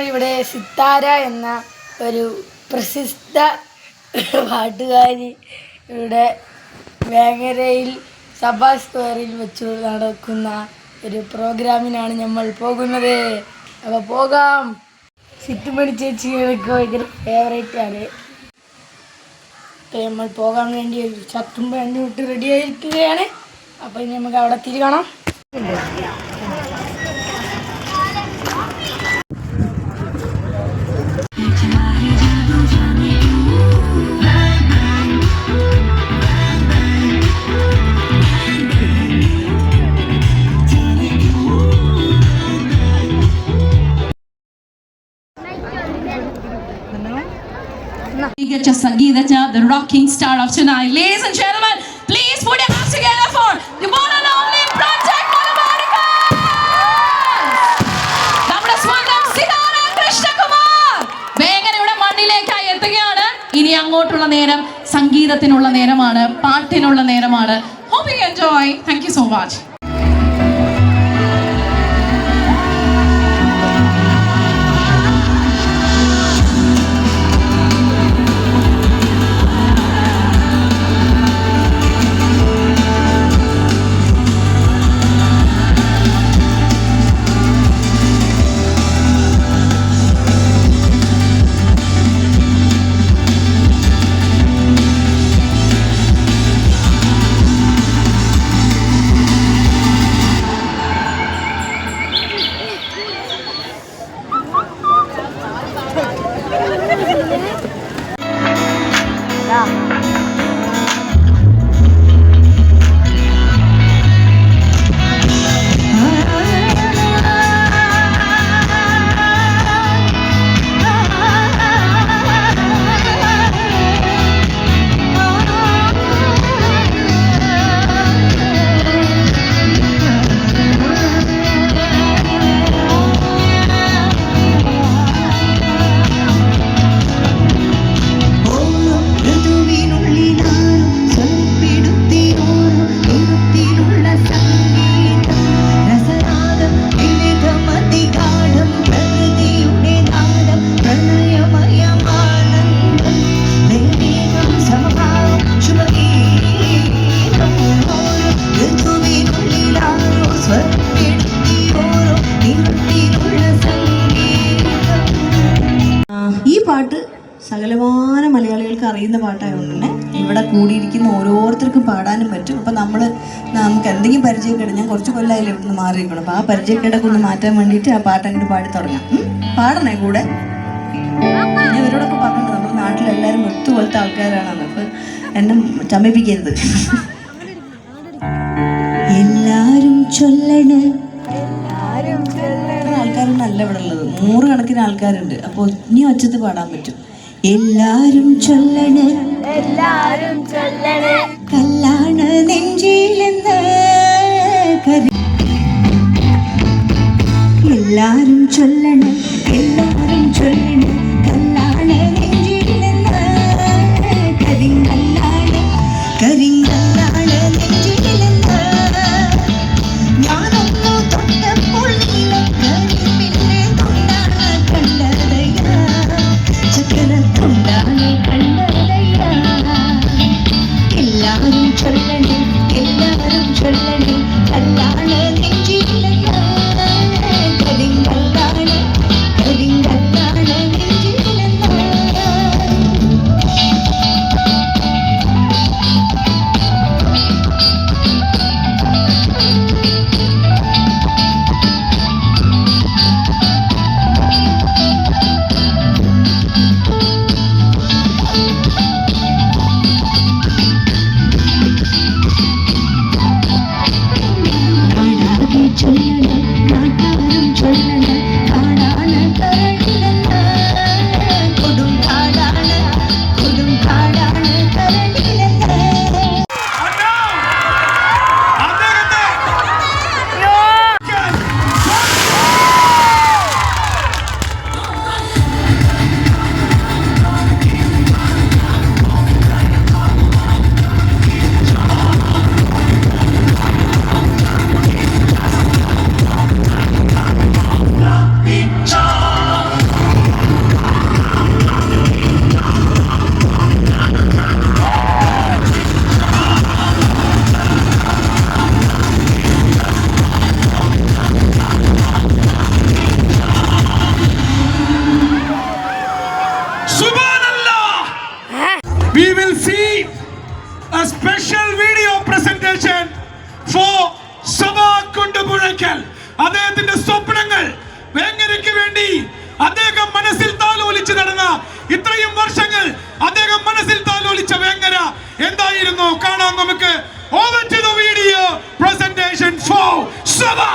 ഇവിടെ സിത്താര എന്ന ഒരു പ്രസിദ്ധ പാട്ടുകാരി ഇവിടെ വേങ്ങരയിൽ സഭാ സ്ക്വയറിൽ വെച്ച് നടക്കുന്ന ഒരു പ്രോഗ്രാമിനാണ് നമ്മൾ പോകുന്നത്. അപ്പോൾ പോകാം. സിത്തുമണി ചേച്ചി എനിക്ക് ഭയങ്കര ഫേവറേറ്റാണ്. നമ്മൾ പോകാൻ വേണ്ടി ഒരു ഷർട്ടും പാൻറ്റും ഇട്ട് റെഡി ആയിരിക്കുകയാണ്. അപ്പോൾ ഇനി നമുക്ക് അവിടെ തിരികണം. Get your Sangeetha, the rocking star of tonight. Ladies and gentlemen, please put your hands together for the one and only Project Malabarika. നമ്മുടെ സ്വന്തം സിതാര കൃഷ്ണകുമാർ വേഗനയുടെ മണ്ണിലേക്കായി എത്തുകയാണ്. ഇനി അങ്ങോട്ടുള്ള നേരം സംഗീതത്തിനുള്ള നേരമാണ്, പാട്ടിനുള്ള നേരമാണ്. Hope you enjoy. Thank you so much. സകലമാന മലയാളികൾക്ക് അറിയുന്ന പാട്ടായതുകൊണ്ട് തന്നെ ഇവിടെ കൂടിയിരിക്കുന്ന ഓരോരുത്തർക്കും പാടാനും പറ്റും. അപ്പം നമുക്ക് എന്തെങ്കിലും പരിചയക്കേട്, ഞാൻ കുറച്ച് കൊല്ലമായില്ല ഇവിടെ നിന്ന് മാറിയിരിക്കണം. അപ്പോൾ ആ പരിചയക്കേടൊക്കെ ഒന്ന് മാറ്റാൻ വേണ്ടിയിട്ട് ആ പാട്ട് അങ്ങോട്ട് പാടി തുടങ്ങാം. പാടണേ കൂടെ. ഞാൻ ഇവരോടൊക്കെ പറഞ്ഞിട്ടുണ്ട് നമ്മുടെ നാട്ടിലെല്ലാവരും ഒത്തുപോലത്തെ ആൾക്കാരാണ്. അപ്പം എന്നെ ചമ്മിപ്പിക്കരുത്. എല്ലാവരും ചൊല്ലണ്, ആൾക്കാരൊന്നല്ല ഇവിടെ ഉള്ളത്, 100 കണക്കിന് ആൾക്കാരുണ്ട്. അപ്പോൾ ഇനി ഒച്ചത്ത് പാടാൻ പറ്റും. എല്ലാരും ചൊല്ലണ്, എല്ലാരും ചൊല്ലണ്, കല്ലാണ് നെഞ്ചിലെന്ന് എല്ലാരും ചൊല്ലണ്, എല്ലാരും ചൊല്ലണ്, കല്ലാണ് നെഞ്ചിലെന്ന് കരിങ്കല്ലാണ്, കരിങ്കല്ലാണ് നെഞ്ചിലെന്ന് ഞാനൊന്നു തൊട്ടപ്പോൾ നീളം കരിമ്പിന്റെ തൊണ്ടാണ് കണ്ടതയ്യ, ചക്കര തൊണ്ടാണ് കണ്ടതയ്യ. എല്ലാവരും ചൊല്ലണേ, എല്ലാവരും ചൊല്ലണേ, കല്ലാണ് നെഞ്ചിലെന്ന് കരിങ്കല്ലാണ്, അദ്ദേഹം മനസ്സിൽ താലോലിച്ച് നടന്ന ഇത്രയും വർഷങ്ങൾ അദ്ദേഹം മനസ്സിൽ താലോലിച്ച വേങ്ങര എന്തായിരുന്നു കാണാം നമുക്ക്. Over to the video presentation for Shava.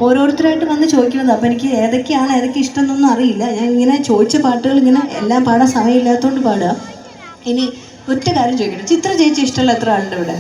ഓരോരുത്തരായിട്ട് വന്ന് ചോദിക്കുന്നത്. അപ്പം എനിക്ക് ഏതൊക്കെ ഇഷ്ടം എന്നൊന്നും അറിയില്ല. ഞാൻ ഇങ്ങനെ ചോദിച്ച പാട്ടുകൾ ഇങ്ങനെ എല്ലാം പാടാൻ സമയമില്ലാത്തതുകൊണ്ട് പാടുക. ഇനി ഒറ്റ കാര്യം ചോദിക്കട്ടെ, ചിത്ര ചേച്ചി ഇഷ്ടമുള്ള എത്ര ആളുണ്ട് ഇവിടെ?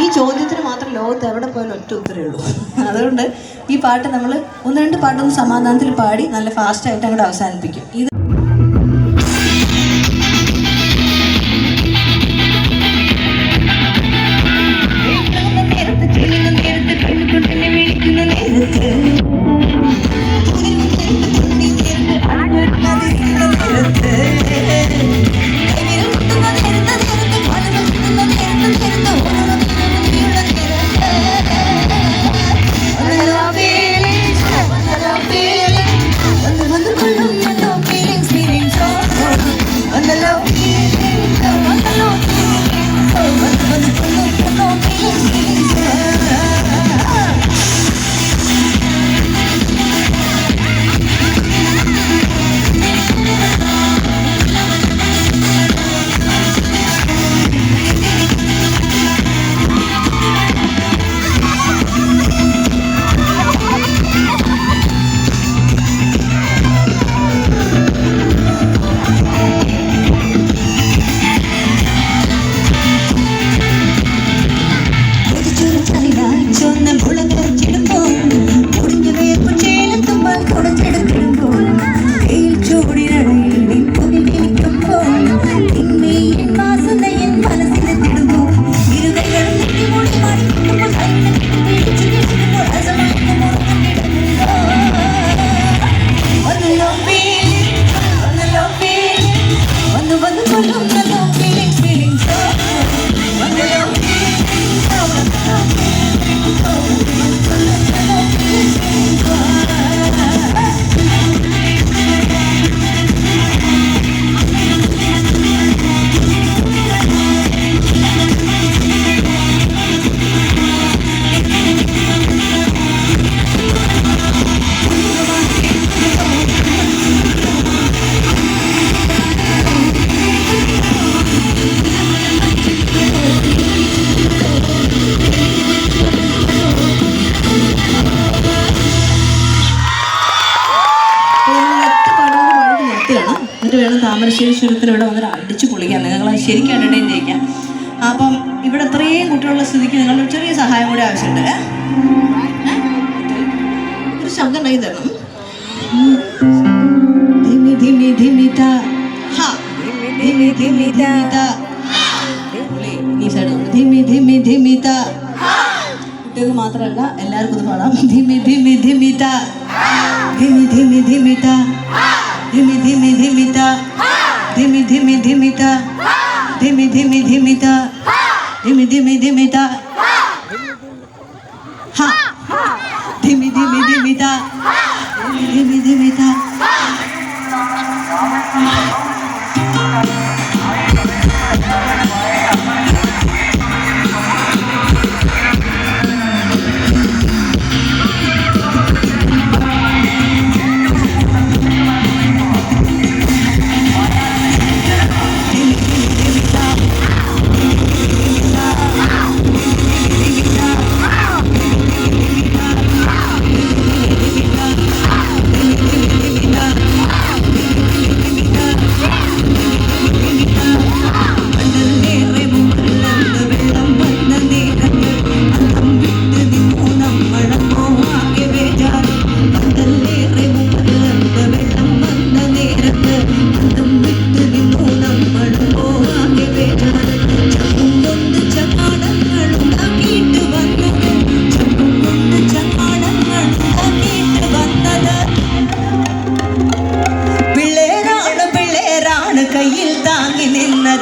ഈ ചോദ്യത്തിന് മാത്രം ലോകത്ത് എവിടെ പോയാലും ഒറ്റ ഉത്തരവേ ഉള്ളൂ. അതുകൊണ്ട് ഈ പാട്ട് നമ്മൾ ഒന്ന് രണ്ട് പാട്ടൊന്ന് സമാധാനത്തിൽ പാടി നല്ല ഫാസ്റ്റായിട്ട് അങ്ങോട്ട് അവസാനിപ്പിക്കും. ഇത് ബസവേശ്വരത്തിൽ ഇവിടെ വന്നിട്ട് അടിച്ചു പൊളിക്കാം. നിങ്ങൾ ശരിക്കും എൻ്റർടൈൻ ചെയ്യിക്കാം. അപ്പം ഇവിടെ ഇത്രയും കുട്ടികളുടെ സ്ഥിതിക്ക് നിങ്ങളുടെ ചെറിയ സഹായം കൂടി ആവശ്യമുണ്ട്. ഒരു ശബ്ദം ഉണ്ടായി തരണം. ധിമി ധിമി ധിമിത ഹാ ധിമി ധിമി ധിമിത ഈ സൈഡ് ധിമി ധിമി ധിമിത. കുട്ടികൾക്ക് മാത്രമല്ല എല്ലാവർക്കും ഇത് പാടാം. ധിമി ധിമി ധിമിത ധിമി ധിമി ധിമിത ധിമി ധിമി ധിമിത ധിമി ധിമി ധിമിത ധിമി ധിമി ധിമിത ധിമി ധിമി ധിമിത ഹാ ധിമി ധിമി ധിമിത ധിമി ധിമിത. കയ്യിൽ താങ്ങി നിന്നത്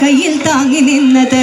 കയ്യിൽ താങ്ങി നിന്നത്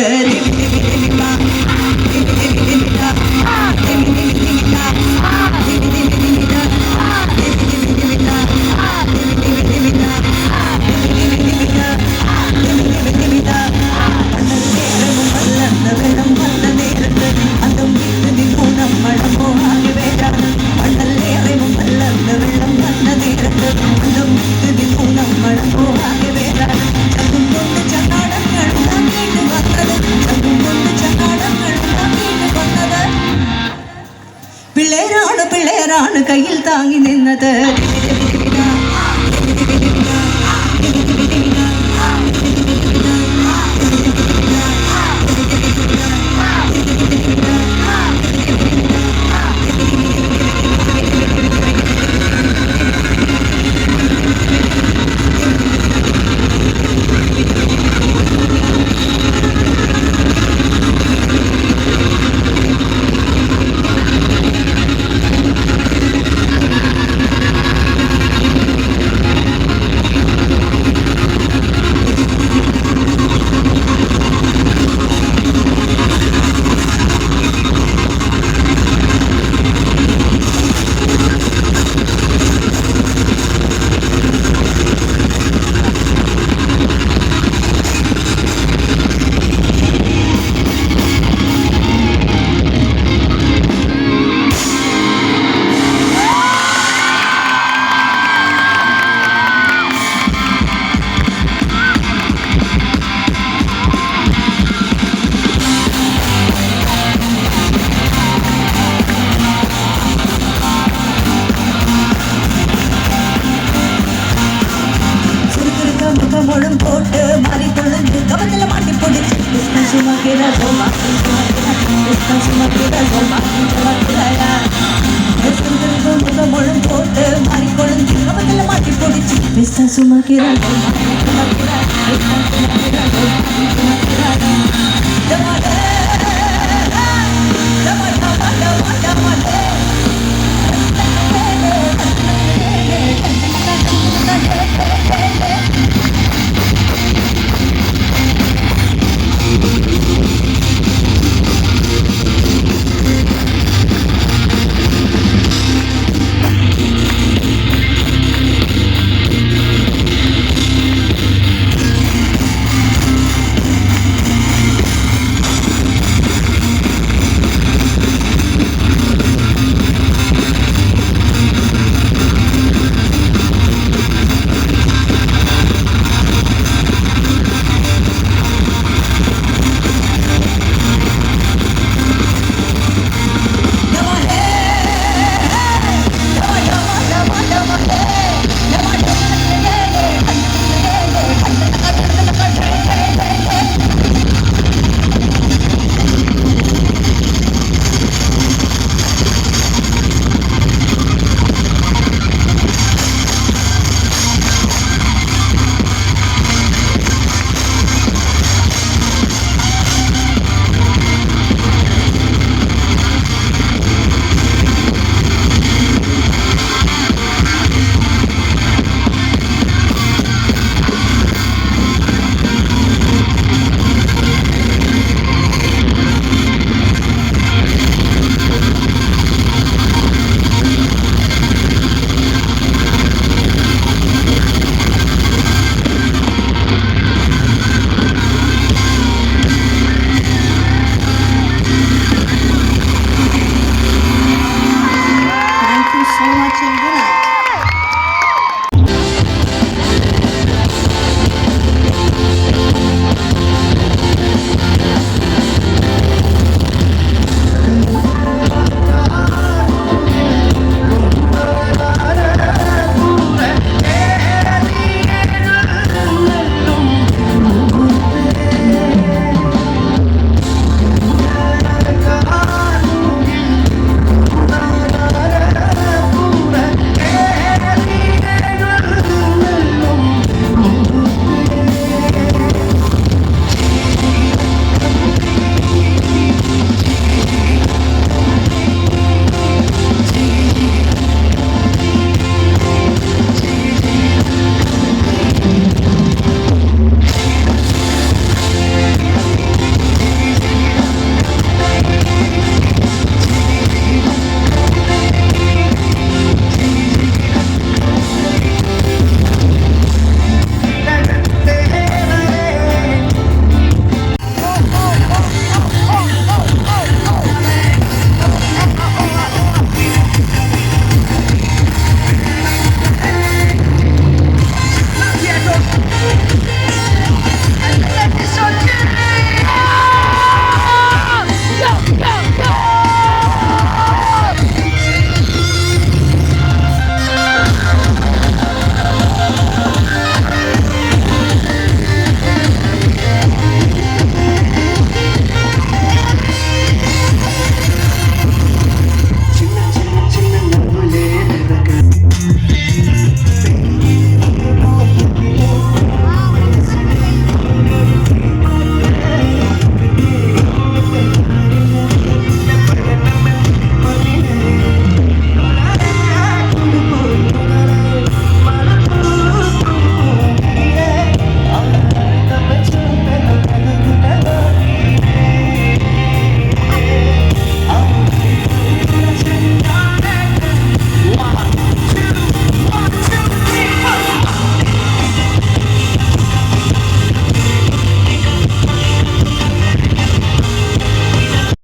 പിള്ളേരാണ് കയ്യിൽ താങ്ങി നിന്നത്. முழம் போட்டு மாறிக்கொள்ளும் திரவத்தில் மாட்டி போடிச்சு பெஸ்டா சுமக்கிறாள்